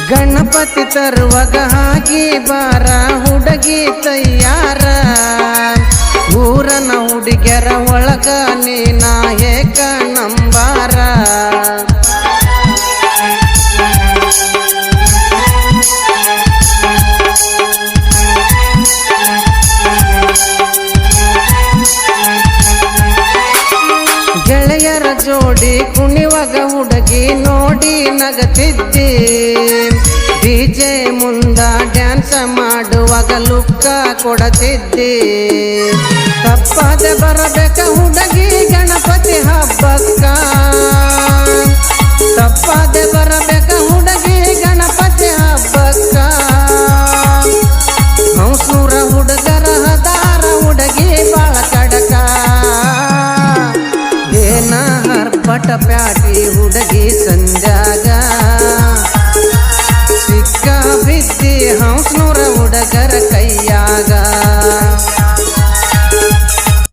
ಗಣಪತಿ ತರುವಾಗ ಹಾಗೆ ಬಾರ ಹುಡುಗಿ ತಯ್ಯಾರ ಊರನ ಹುಡುಗ್ಯರ ಒಳಗ ನೀನ ಏಕ ನಂಬಾರ ಗೆಳೆಯರ ಜೋಡಿ ಕುಣಿವಾಗ ಹುಡುಗಿ ನೋಡಿ ನಗತಿದ್ದಿ ಡಿಜೆ ಮುಂದ ಡ್ಯಾನ್ಸ್ ಮಾಡುವಾಗ ಲುಕ್ಕ ಕೊಡತಿದ್ದಿ ತಪ್ಪದೆ ಬರಬೇಕ ಹುಡುಗಿ ಗಣಪತಿ ಹಬ್ಬಕ್ಕ